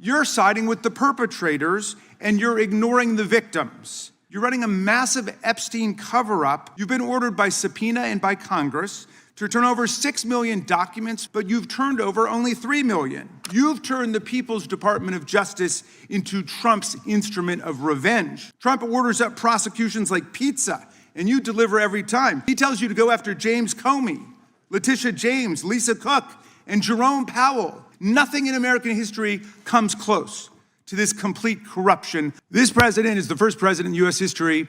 You're siding with the perpetrators and you're ignoring the victims. You're running a massive Epstein cover-up. You've been ordered by subpoena and by Congress to turn over 6 million documents, but you've turned over only 3 million. You've turned the People's Department of Justice into Trump's instrument of revenge. Trump orders up prosecutions like pizza, and you deliver every time. He tells you to go after James Comey, Letitia James, Lisa Cook, and Jerome Powell. Nothing in American history comes close to this complete corruption. This president is the first president in U.S. history.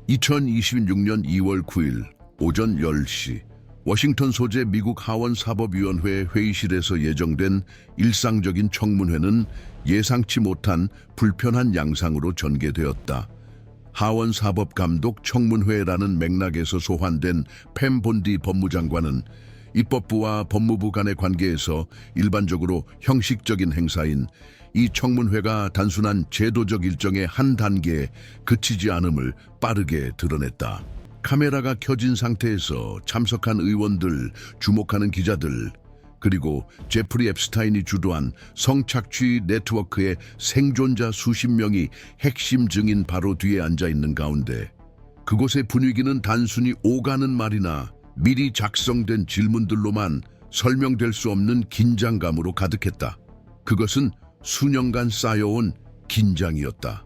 (2026년 2월 9일) 오전 10시 워싱턴 소재 미국 하원 사법위원회 회의실에서 예정된 일상적인 청문회는 예상치 못한 불편한 양상으로 전개되었다. 하원 사법감독 청문회라는 맥락에서 소환된 팸 본디 법무장관은 입법부와 법무부 간의 관계에서 일반적으로 형식적인 행사인 이 청문회가 단순한 제도적 일정의 한 단계에 그치지 않음을 빠르게 드러냈다. 카메라가 켜진 상태에서 참석한 의원들, 주목하는 기자들, 그리고 제프리 앱스타인이 주도한 성착취 네트워크의 생존자 수십 명이 핵심 증인 바로 뒤에 앉아 있는 가운데 그곳의 분위기는 단순히 오가는 말이나 미리 작성된 질문들로만 설명될 수 없는 긴장감으로 가득했다. 그것은 수년간 쌓여온 긴장이었다.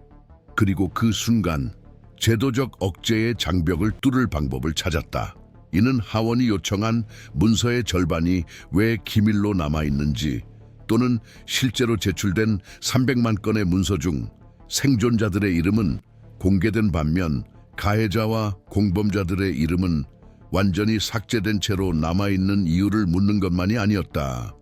그리고 그 순간 제도적 억제의 장벽을 뚫을 방법을 찾았다. 이는 하원이 요청한 문서의 절반이 왜 기밀로 남아있는지 또는 실제로 제출된 300만 건의 문서 중 생존자들의 이름은 공개된 반면 가해자와 공범자들의 이름은 완전히 삭제된 채로 남아있는 이유를 묻는 것만이 아니었다.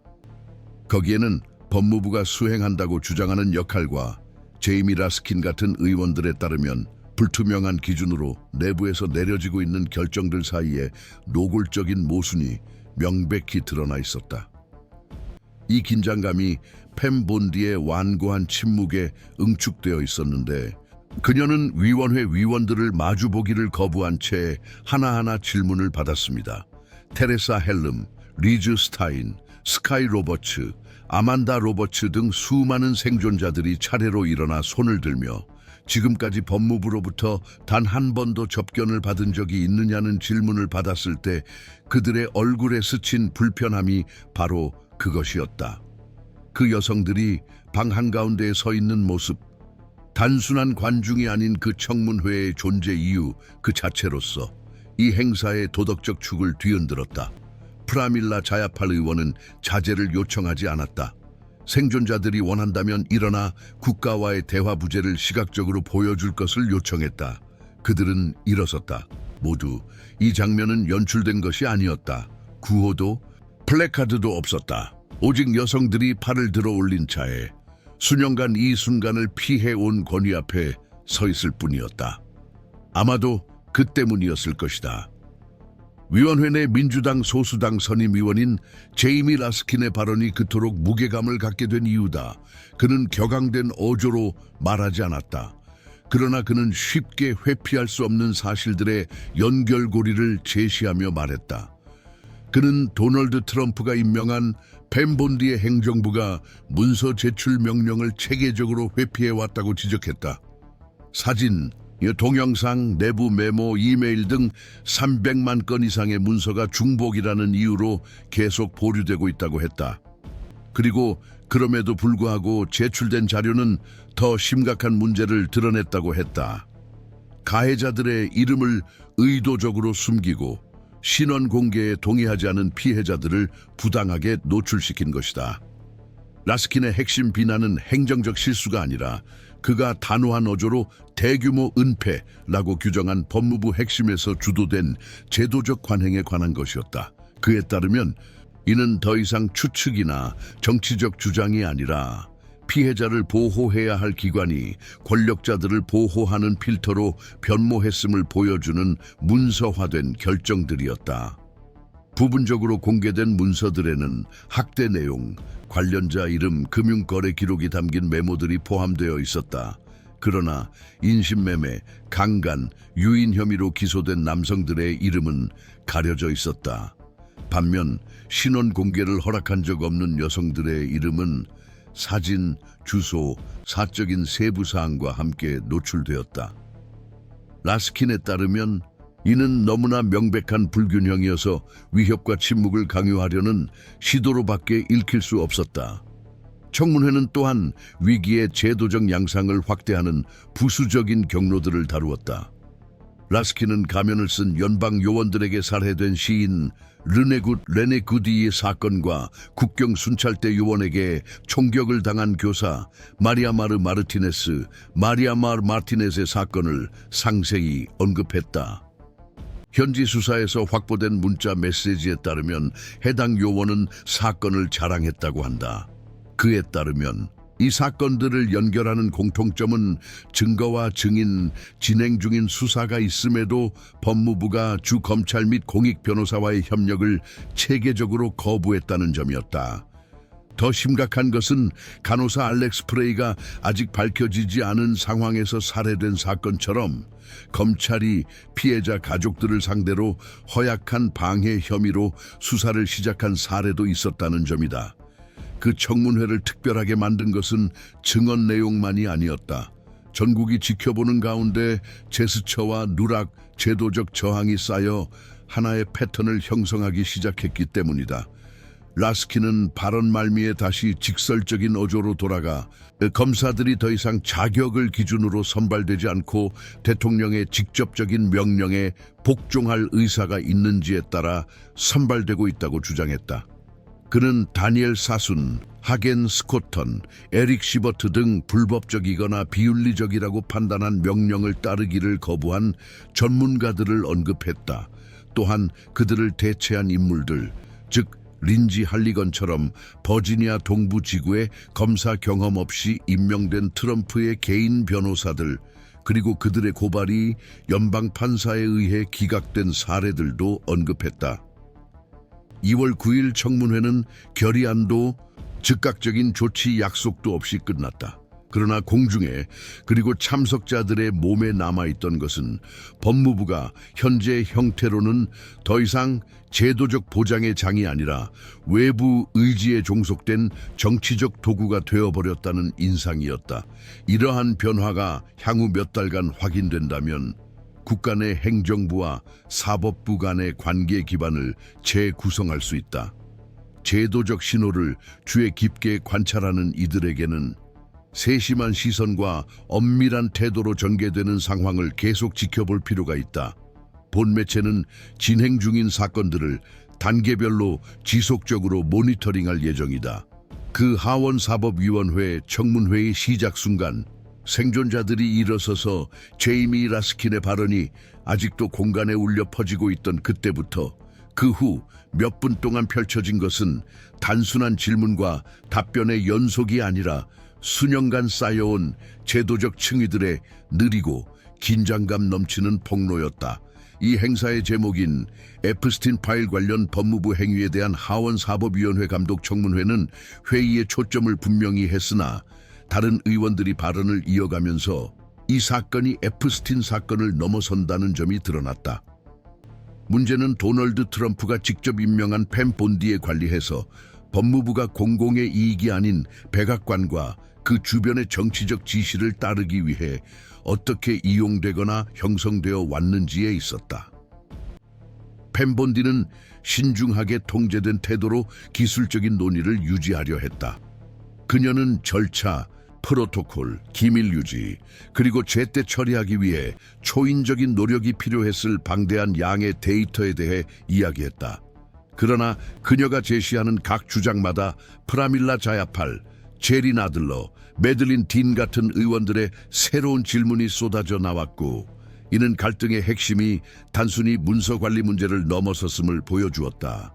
거기에는 법무부가 수행한다고 주장하는 역할과 제이미 라스킨 같은 의원들에 따르면 불투명한 기준으로 내부에서 내려지고 있는 결정들 사이에 노골적인 모순이 명백히 드러나 있었다. 이 긴장감이 팸 본디의 완고한 침묵에 응축되어 있었는데 그녀는 위원회 위원들을 마주보기를 거부한 채 하나하나 질문을 받았습니다. 테레사 헬름, 리즈 스타인, 스카이 로버츠, 아만다 로버츠 등 수많은 생존자들이 차례로 일어나 손을 들며 지금까지 법무부로부터 단 한 번도 접견을 받은 적이 있느냐는 질문을 받았을 때 그들의 얼굴에 스친 불편함이 바로 그것이었다. 그 여성들이 방 한가운데에 서 있는 모습, 단순한 관중이 아닌 그 청문회의 존재 이유 그 자체로서 이 행사의 도덕적 축을 뒤흔들었다. 프라밀라 자야팔 의원은 자제를 요청하지 않았다. 생존자들이 원한다면 일어나 국가와의 대화 부재를 시각적으로 보여줄 것을 요청했다. 그들은 일어섰다. 모두 이 장면은 연출된 것이 아니었다. 구호도 플래카드도 없었다. 오직 여성들이 팔을 들어 올린 차에 수년간 이 순간을 피해온 권위 앞에 서 있을 뿐이었다. 아마도 그 때문이었을 것이다. 위원회 내 민주당 소수당 선임위원인 제이미 라스킨의 발언이 그토록 무게감을 갖게 된 이유다. 그는 격앙된 어조로 말하지 않았다. 그러나 그는 쉽게 회피할 수 없는 사실들의 연결고리를 제시하며 말했다. 그는 도널드 트럼프가 임명한 팸 본디의 행정부가 문서 제출 명령을 체계적으로 회피해왔다고 지적했다. 사진, 동영상, 내부 메모, 이메일 등 300만 건 이상의 문서가 중복이라는 이유로 계속 보류되고 있다고 했다. 그리고 그럼에도 불구하고 제출된 자료는 더 심각한 문제를 드러냈다고 했다. 가해자들의 이름을 의도적으로 숨기고 신원 공개에 동의하지 않은 피해자들을 부당하게 노출시킨 것이다. 라스킨의 핵심 비난은 행정적 실수가 아니라 그가 단호한 어조로 대규모 은폐라고 규정한 법무부 핵심에서 주도된 제도적 관행에 관한 것이었다. 그에 따르면 이는 더 이상 추측이나 정치적 주장이 아니라 피해자를 보호해야 할 기관이 권력자들을 보호하는 필터로 변모했음을 보여주는 문서화된 결정들이었다. 부분적으로 공개된 문서들에는 학대 내용, 관련자 이름, 금융거래 기록이 담긴 메모들이 포함되어 있었다. 그러나 인신매매, 강간, 유인 혐의로 기소된 남성들의 이름은 가려져 있었다. 반면 신원 공개를 허락한 적 없는 여성들의 이름은 사진, 주소, 사적인 세부 사항과 함께 노출되었다. 라스킨에 따르면 이는 너무나 명백한 불균형이어서 위협과 침묵을 강요하려는 시도로밖에 읽힐 수 없었다. 청문회는 또한 위기의 제도적 양상을 확대하는 부수적인 경로들을 다루었다. 라스킨은 가면을 쓴 연방 요원들에게 살해된 시인 레네 구디의 사건과 국경 순찰대 요원에게 총격을 당한 교사 마리아마르 마르티네즈의 사건을 상세히 언급했다. 현지 수사에서 확보된 문자 메시지에 따르면 해당 요원은 사건을 자랑했다고 한다. 그에 따르면 이 사건들을 연결하는 공통점은 증거와 증인, 진행 중인 수사가 있음에도 법무부가 주 검찰 및 공익 변호사와의 협력을 체계적으로 거부했다는 점이었다. 더 심각한 것은 간호사 알렉스 프레이가 아직 밝혀지지 않은 상황에서 살해된 사건처럼 검찰이 피해자 가족들을 상대로 허약한 방해 혐의로 수사를 시작한 사례도 있었다는 점이다. 그 청문회를 특별하게 만든 것은 증언 내용만이 아니었다. 전국이 지켜보는 가운데 제스처와 누락, 제도적 저항이 쌓여 하나의 패턴을 형성하기 시작했기 때문이다. 라스킨은 발언 말미에 다시 직설적인 어조로 돌아가 검사들이 더 이상 자격을 기준으로 선발되지 않고 대통령의 직접적인 명령에 복종할 의사가 있는지에 따라 선발되고 있다고 주장했다. 그는 다니엘 사순, 하겐 스코턴, 에릭 시버트 등 불법적이거나 비윤리적이라고 판단한 명령을 따르기를 거부한 전문가들을 언급했다. 또한 그들을 대체한 인물들, 즉 린지 할리건처럼 버지니아 동부 지구에 검사 경험 없이 임명된 트럼프의 개인 변호사들, 그리고 그들의 고발이 연방 판사에 의해 기각된 사례들도 언급했다. 2월 9일 청문회는 결의안도 즉각적인 조치 약속도 없이 끝났다. 그러나 공중에 그리고 참석자들의 몸에 남아있던 것은 법무부가 현재 형태로는 더 이상 제도적 보장의 장이 아니라 외부 의지에 종속된 정치적 도구가 되어버렸다는 인상이었다. 이러한 변화가 향후 몇 달간 확인된다면 국가 내 행정부와 사법부 간의 관계 기반을 재구성할 수 있다. 제도적 신호를 주의 깊게 관찰하는 이들에게는 세심한 시선과 엄밀한 태도로 전개되는 상황을 계속 지켜볼 필요가 있다. 본 매체는 진행 중인 사건들을 단계별로 지속적으로 모니터링할 예정이다. 그 하원사법위원회 청문회의 시작 순간 생존자들이 일어서서 제이미 라스킨의 발언이 아직도 공간에 울려 퍼지고 있던 그때부터 그 후 몇 분 동안 펼쳐진 것은 단순한 질문과 답변의 연속이 아니라 수년간 쌓여온 제도적 층위들의 느리고 긴장감 넘치는 폭로였다. 이 행사의 제목인 에프스틴 파일 관련 법무부 행위에 대한 하원사법위원회 감독 청문회는 회의의 초점을 분명히 했으나 다른 의원들이 발언을 이어가면서 이 사건이 에프스틴 사건을 넘어선다는 점이 드러났다. 문제는 도널드 트럼프가 직접 임명한 팸 본디에 관리해서 법무부가 공공의 이익이 아닌 백악관과 그 주변의 정치적 지시를 따르기 위해 어떻게 이용되거나 형성되어 왔는지에 있었다. 팸 본디는 신중하게 통제된 태도로 기술적인 논의를 유지하려 했다. 그녀는 절차, 프로토콜, 기밀 유지, 그리고 제때 처리하기 위해 초인적인 노력이 필요했을 방대한 양의 데이터에 대해 이야기했다. 그러나 그녀가 제시하는 각 주장마다 프라밀라 자야팔, 제리 나들러, 매들린 딘 같은 의원들의 새로운 질문이 쏟아져 나왔고, 이는 갈등의 핵심이 단순히 문서 관리 문제를 넘어섰음을 보여주었다.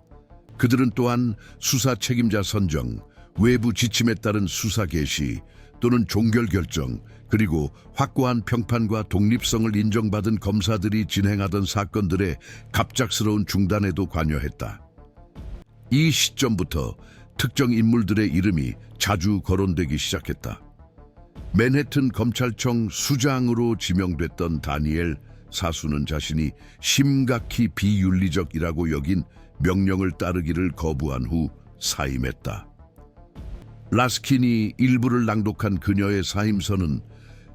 그들은 또한 수사 책임자 선정, 외부 지침에 따른 수사 개시 또는 종결 결정, 그리고 확고한 평판과 독립성을 인정받은 검사들이 진행하던 사건들의 갑작스러운 중단에도 관여했다. 이 시점부터 특정 인물들의 이름이 자주 거론되기 시작했다. 맨해튼 검찰청 수장으로 지명됐던 다니엘 사수는 자신이 심각히 비윤리적이라고 여긴 명령을 따르기를 거부한 후 사임했다. 라스킨이 일부를 낭독한 그녀의 사임서는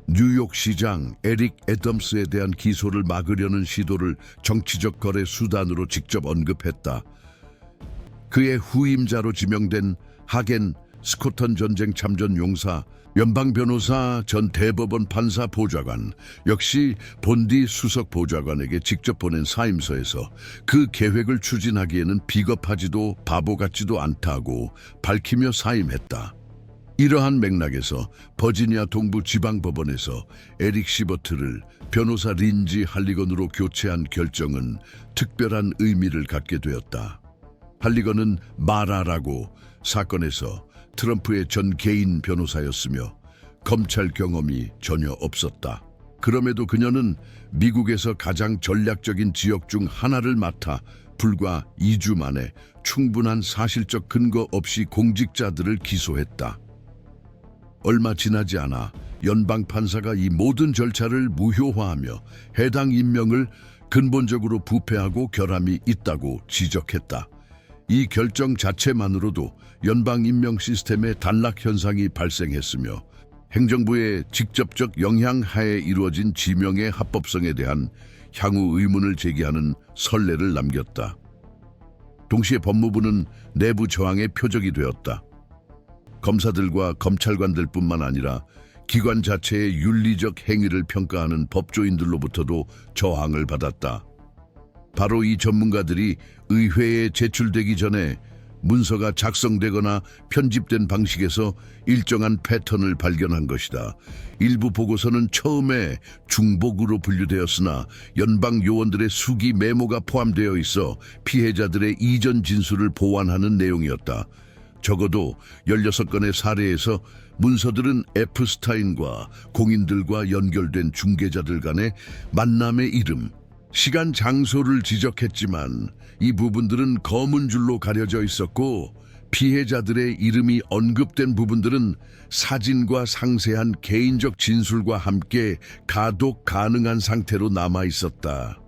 뉴욕시장 에릭 애덤스에 대한 기소를 막으려는 시도를 정치적 거래 수단으로 직접 언급했다. 그의 후임자로 지명된 하겐 스코턴 전쟁 참전 용사, 연방 변호사, 전 대법원 판사 보좌관, 역시 본디 수석 보좌관에게 직접 보낸 사임서에서 그 계획을 추진하기에는 비겁하지도 바보 같지도 않다고 밝히며 사임했다. 이러한 맥락에서 버지니아 동부 지방법원에서 에릭 시버트를 변호사 린지 할리건으로 교체한 결정은 특별한 의미를 갖게 되었다. 할리건은 마라라고 사건에서 트럼프의 전 개인 변호사였으며 검찰 경험이 전혀 없었다. 그럼에도 그녀는 미국에서 가장 전략적인 지역 중 하나를 맡아 불과 2주 만에 충분한 사실적 근거 없이 공직자들을 기소했다. 얼마 지나지 않아 연방 판사가 이 모든 절차를 무효화하며 해당 임명을 근본적으로 부패하고 결함이 있다고 지적했다. 이 결정 자체만으로도 연방 임명 시스템의 단락 현상이 발생했으며 행정부의 직접적 영향 하에 이루어진 지명의 합법성에 대한 향후 의문을 제기하는 선례를 남겼다. 동시에 법무부는 내부 저항의 표적이 되었다. 검사들과 검찰관들뿐만 아니라 기관 자체의 윤리적 행위를 평가하는 법조인들로부터도 저항을 받았다. 바로 이 전문가들이 의회에 제출되기 전에 문서가 작성되거나 편집된 방식에서 일정한 패턴을 발견한 것이다. 일부 보고서는 처음에 중복으로 분류되었으나 연방 요원들의 수기 메모가 포함되어 있어 피해자들의 이전 진술을 보완하는 내용이었다. 적어도 16건의 사례에서 문서들은 에프스타인과 공인들과 연결된 중개자들 간의 만남의 이름, 시간, 장소를 지적했지만 이 부분들은 검은 줄로 가려져 있었고 피해자들의 이름이 언급된 부분들은 사진과 상세한 개인적 진술과 함께 가독 가능한 상태로 남아 있었다.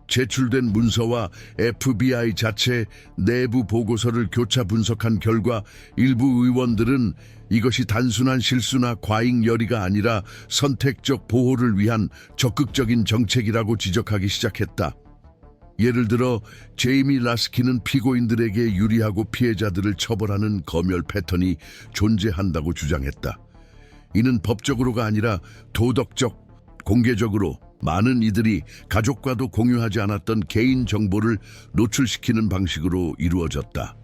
제출된 문서와 FBI 자체 내부 보고서를 교차 분석한 결과 일부 의원들은 이것이 단순한 실수나 과잉 열의가 아니라 선택적 보호를 위한 적극적인 정책이라고 지적하기 시작했다. 예를 들어 제이미 라스킨은 피고인들에게 유리하고 피해자들을 처벌하는 검열 패턴이 존재한다고 주장했다. 이는 법적으로가 아니라 도덕적, 공개적으로 많은 이들이 가족과도 공유하지 않았던 개인 정보를 노출시키는 방식으로 이루어졌다.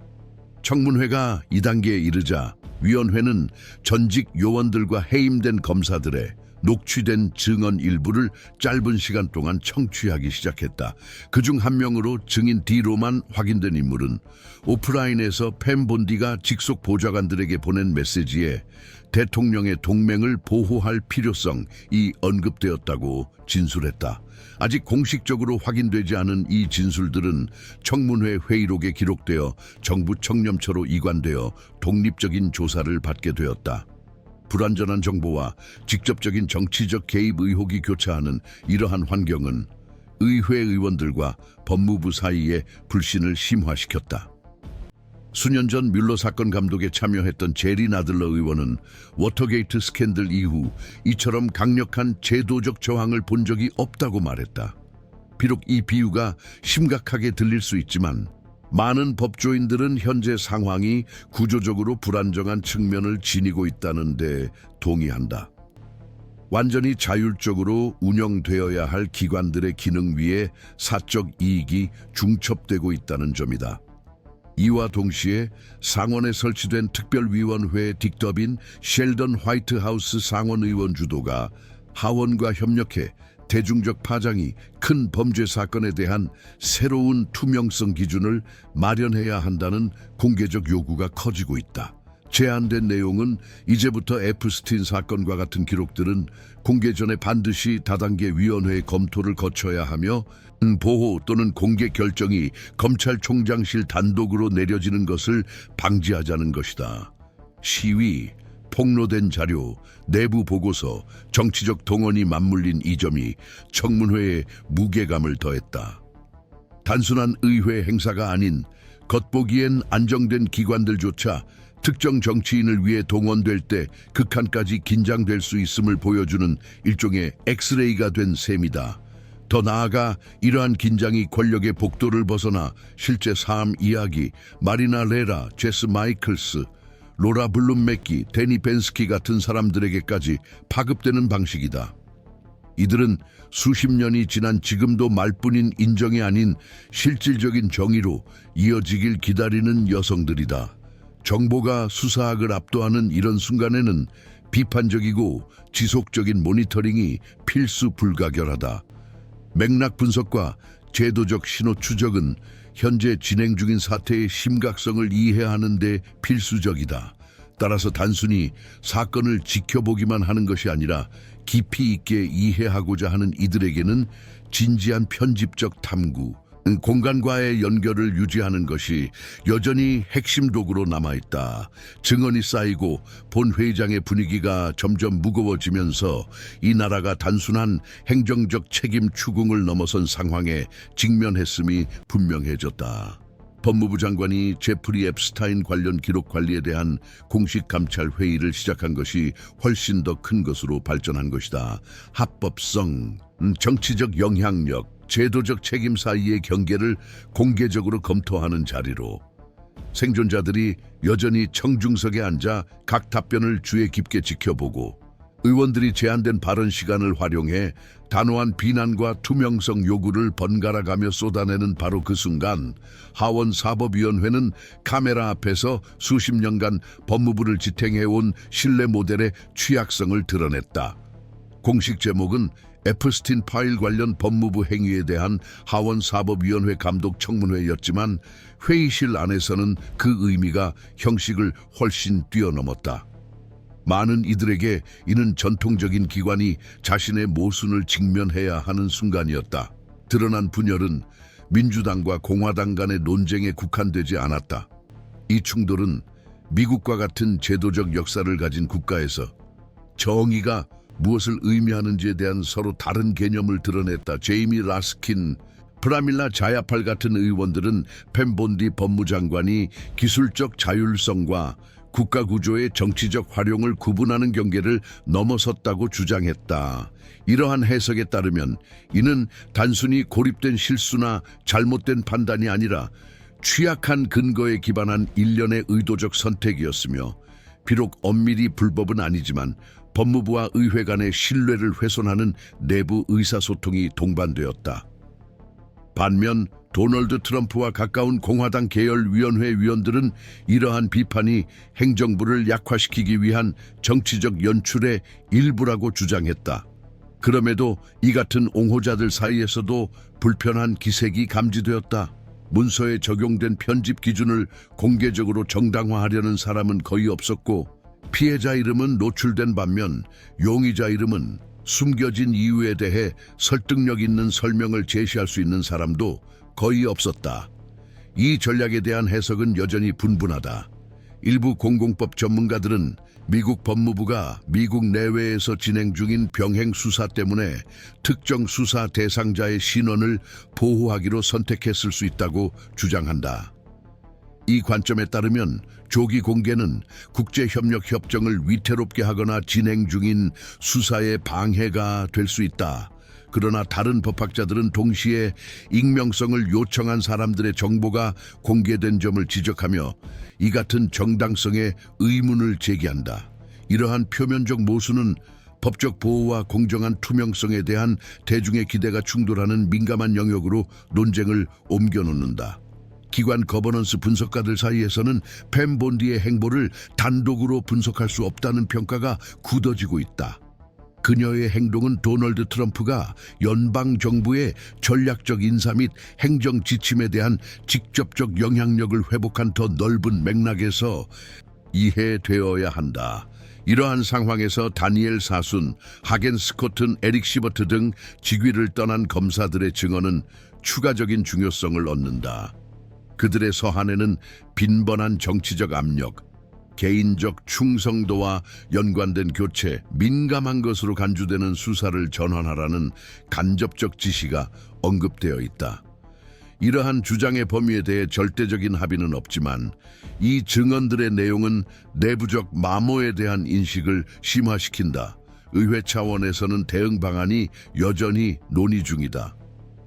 청문회가 2단계에 이르자 위원회는 전직 요원들과 해임된 검사들의 녹취된 증언 일부를 짧은 시간 동안 청취하기 시작했다. 그중 한 명으로 증인 D로만 확인된 인물은 오프라인에서 팸 본디가 직속 보좌관들에게 보낸 메시지에 대통령의 동맹을 보호할 필요성이 언급되었다고 진술했다. 아직 공식적으로 확인되지 않은 이 진술들은 청문회 회의록에 기록되어 정부 청렴처로 이관되어 독립적인 조사를 받게 되었다. 불완전한 정보와 직접적인 정치적 개입 의혹이 교차하는 이러한 환경은 의회 의원들과 법무부 사이의 불신을 심화시켰다. 수년 전 뮬러 사건 감독에 참여했던 제리 나들러 의원은 워터게이트 스캔들 이후 이처럼 강력한 제도적 저항을 본 적이 없다고 말했다. 비록 이 비유가 심각하게 들릴 수 있지만 많은 법조인들은 현재 상황이 구조적으로 불안정한 측면을 지니고 있다는 데 동의한다. 완전히 자율적으로 운영되어야 할 기관들의 기능 위에 사적 이익이 중첩되고 있다는 점이다. 이와 동시에 상원에 설치된 특별위원회 딕더빈 셸던 화이트하우스 상원의원 주도가 하원과 협력해 대중적 파장이 큰 범죄 사건에 대한 새로운 투명성 기준을 마련해야 한다는 공개적 요구가 커지고 있다. 제안된 내용은 이제부터 에프스틴 사건과 같은 기록들은 공개 전에 반드시 다단계 위원회의 검토를 거쳐야 하며 보호 또는 공개 결정이 검찰총장실 단독으로 내려지는 것을 방지하자는 것이다. 시위, 폭로된 자료, 내부 보고서, 정치적 동원이 맞물린 이 점이 청문회에 무게감을 더했다. 단순한 의회 행사가 아닌 겉보기엔 안정된 기관들조차 특정 정치인을 위해 동원될 때 극한까지 긴장될 수 있음을 보여주는 일종의 엑스레이가 된 셈이다. 더 나아가 이러한 긴장이 권력의 복도를 벗어나 실제 삶 이야기, 마리나 레라, 제스 마이클스, 로라 블룸맥기, 데니 벤스키 같은 사람들에게까지 파급되는 방식이다. 이들은 수십 년이 지난 지금도 말뿐인 인정이 아닌 실질적인 정의로 이어지길 기다리는 여성들이다. 정보가 수사학을 압도하는 이런 순간에는 비판적이고 지속적인 모니터링이 필수 불가결하다. 맥락 분석과 제도적 신호 추적은 현재 진행 중인 사태의 심각성을 이해하는 데 필수적이다. 따라서 단순히 사건을 지켜보기만 하는 것이 아니라 깊이 있게 이해하고자 하는 이들에게는 진지한 편집적 탐구, 공간과의 연결을 유지하는 것이 여전히 핵심 도구로 남아있다. 증언이 쌓이고 본회의장의 분위기가 점점 무거워지면서 이 나라가 단순한 행정적 책임 추궁을 넘어선 상황에 직면했음이 분명해졌다. 법무부 장관이 제프리 앱스타인 관련 기록 관리에 대한 공식 감찰 회의를 시작한 것이 훨씬 더 큰 것으로 발전한 것이다. 합법성, 정치적 영향력, 제도적 책임 사이의 경계를 공개적으로 검토하는 자리로 생존자들이 여전히 청중석에 앉아 각 답변을 주의 깊게 지켜보고 의원들이 제한된 발언 시간을 활용해 단호한 비난과 투명성 요구를 번갈아가며 쏟아내는 바로 그 순간 하원사법위원회는 카메라 앞에서 수십 년간 법무부를 지탱해온 신뢰 모델의 취약성을 드러냈다. 공식 제목은 에프스틴 파일 관련 법무부 행위에 대한 하원사법위원회 감독 청문회였지만 회의실 안에서는 그 의미가 형식을 훨씬 뛰어넘었다. 많은 이들에게 이는 전통적인 기관이 자신의 모순을 직면해야 하는 순간이었다. 드러난 분열은 민주당과 공화당 간의 논쟁에 국한되지 않았다. 이 충돌은 미국과 같은 제도적 역사를 가진 국가에서 정의가 무엇을 의미하는지에 대한 서로 다른 개념을 드러냈다. 제이미 라스킨, 프라밀라 자야팔 같은 의원들은 펜 본디 법무장관이 기술적 자율성과 국가구조의 정치적 활용을 구분하는 경계를 넘어섰다고 주장했다. 이러한 해석에 따르면 이는 단순히 고립된 실수나 잘못된 판단이 아니라 취약한 근거에 기반한 일련의 의도적 선택이었으며 비록 엄밀히 불법은 아니지만 법무부와 의회 간의 신뢰를 훼손하는 내부 의사소통이 동반되었다. 반면 도널드 트럼프와 가까운 공화당 계열위원회 위원들은 이러한 비판이 행정부를 약화시키기 위한 정치적 연출의 일부라고 주장했다. 그럼에도 이 같은 옹호자들 사이에서도 불편한 기색이 감지되었다. 문서에 적용된 편집 기준을 공개적으로 정당화하려는 사람은 거의 없었고 피해자 이름은 노출된 반면 용의자 이름은 숨겨진 이유에 대해 설득력 있는 설명을 제시할 수 있는 사람도 거의 없었다. 이 전략에 대한 해석은 여전히 분분하다. 일부 공공법 전문가들은 미국 법무부가 미국 내외에서 진행 중인 병행 수사 때문에 특정 수사 대상자의 신원을 보호하기로 선택했을 수 있다고 주장한다. 이 관점에 따르면 조기 공개는 국제협력 협정을 위태롭게 하거나 진행 중인 수사에 방해가 될 수 있다. 그러나 다른 법학자들은 동시에 익명성을 요청한 사람들의 정보가 공개된 점을 지적하며 이 같은 정당성에 의문을 제기한다. 이러한 표면적 모순은 법적 보호와 공정한 투명성에 대한 대중의 기대가 충돌하는 민감한 영역으로 논쟁을 옮겨놓는다. 기관 거버넌스 분석가들 사이에서는 펜 본디의 행보를 단독으로 분석할 수 없다는 평가가 굳어지고 있다. 그녀의 행동은 도널드 트럼프가 연방정부의 전략적 인사 및 행정 지침에 대한 직접적 영향력을 회복한 더 넓은 맥락에서 이해되어야 한다. 이러한 상황에서 다니엘 사순, 하겐 스코튼, 에릭 시버트 등 직위를 떠난 검사들의 증언은 추가적인 중요성을 얻는다. 그들의 서한에는 빈번한 정치적 압력, 개인적 충성도와 연관된 교체, 민감한 것으로 간주되는 수사를 전환하라는 간접적 지시가 언급되어 있다. 이러한 주장의 범위에 대해 절대적인 합의는 없지만 이 증언들의 내용은 내부적 마모에 대한 인식을 심화시킨다. 의회 차원에서는 대응 방안이 여전히 논의 중이다.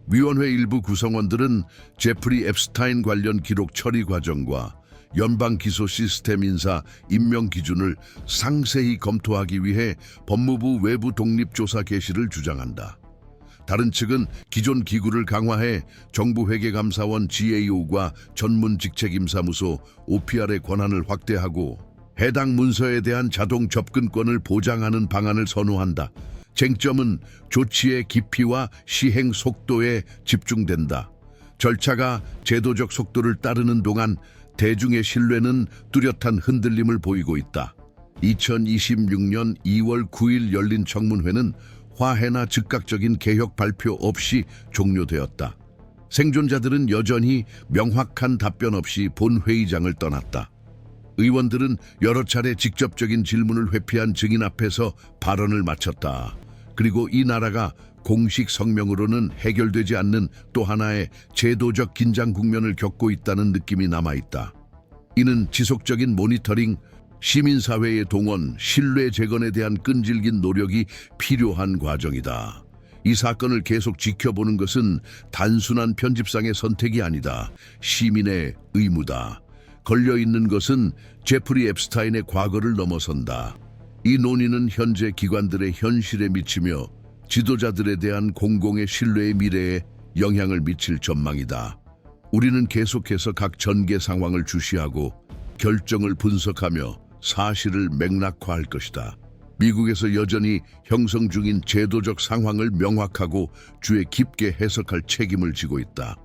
위원회 일부 구성원들은 제프리 앱스타인 관련 기록 처리 과정과 연방 기소 시스템 인사 임명 기준을 상세히 검토하기 위해 법무부 외부 독립조사 개시를 주장한다. 다른 측은 기존 기구를 강화해 정부회계감사원 GAO과 전문직책임사무소 OPR의 권한을 확대하고 해당 문서에 대한 자동 접근권을 보장하는 방안을 선호한다. 쟁점은 조치의 깊이와 시행 속도에 집중된다. 절차가 제도적 속도를 따르는 동안 대중의 신뢰는 뚜렷한 흔들림을 보이고 있다. 2026년 2월 9일 열린 청문회는 화해나 즉각적인 개혁 발표 없이 종료되었다. 생존자들은 여전히 명확한 답변 없이 본회의장을 떠났다. 의원들은 여러 차례 직접적인 질문을 회피한 증인 앞에서 발언을 마쳤다. 그리고 이 나라가 공식 성명으로는 해결되지 않는 또 하나의 제도적 긴장 국면을 겪고 있다는 느낌이 남아있다. 이는 지속적인 모니터링, 시민사회의 동원, 신뢰 재건에 대한 끈질긴 노력이 필요한 과정이다. 이 사건을 계속 지켜보는 것은 단순한 편집상의 선택이 아니다. 시민의 의무다. 걸려있는 것은 제프리 앱스타인의 과거를 넘어선다. 이 논의는 현재 기관들의 현실에 미치며 지도자들에 대한 공공의 신뢰의 미래에 영향을 미칠 전망이다. 우리는 계속해서 각 전개 상황을 주시하고 결정을 분석하며 사실을 맥락화할 것이다. 미국에서 여전히 형성 중인 제도적 상황을 명확하고 주의 깊게 해석할 책임을 지고 있다.